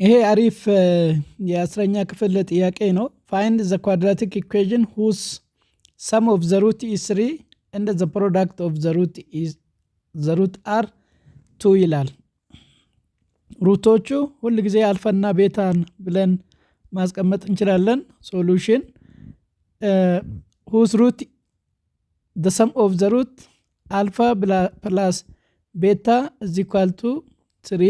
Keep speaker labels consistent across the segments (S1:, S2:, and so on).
S1: ይሄ አሪፍ የአስረኛ ክፍል ጥያቄ ነው። ፋይንድ ዘ ኳድራቲክ ኢኩዌዥን ሁስ ሰም ኦፍ ዘ ሩት ኢዝ 3 ኤንድ ዘ ፕሮዳክት ኦፍ ዘ ሩት አር 2 ይላል። ሩቶቹ ሁል ጊዜ አልፋና ቤታን ብለን ማስቀመጥ እንችላለን። ሶሉሽን ሁስ ሩት the sum of the root alpha plus beta is equal to 3.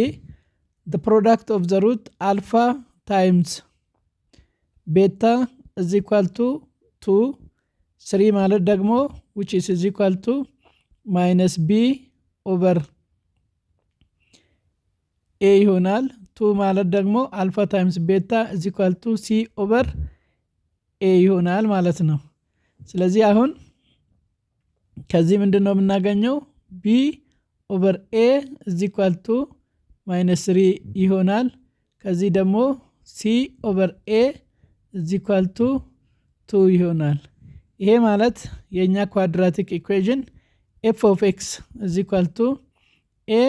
S1: The product of the root alpha times beta is equal to 2. 3 ማለት ደግሞ which is equal to minus b over a ይሆናል። 2 ማለት ደግሞ alpha times beta is equal to c over a ይሆናል ማለት ነው። ስለዚህ አሁን ከዚህ ምንድነው የምናገኘው? b over a is equal to minus 3 ይሆናል። ከዚህ ደግሞ c over a is equal to 2 ይሆናል። ይሄ ማለት የኛ ኳድራቲክ ኢኩዌሽን f of x is equal to a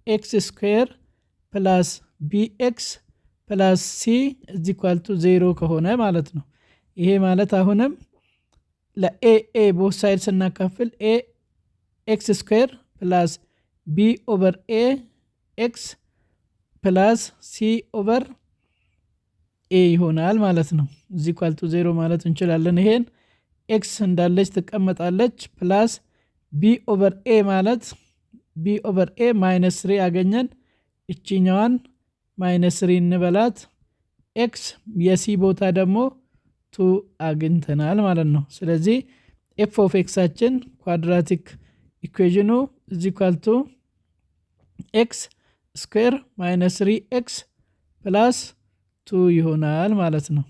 S1: x square plus bx plus c is equal to 0 ከሆነ ማለት ነው። ይሄ ማለት አሁንም ለa both sides ስናካፍል a x square plus b over a x plus c over a ይሆናል ማለት ነው። is equal to 0 ማለት እንችላለን። ይሄን x እንዳለች ትቀመጣለች plus b over a ማለት b over a minus 3 ያገኘን እቺኛዋን minus 3 እንበላት x የc ቦታ ደግሞ 2 አግኝተናል ማለት ነው። ስለዚህ f of x አችን ኳድራቲክ ኢኩዌሽኑ is equal to x square minus 3x plus 2 ይሆናል ማለት ነው።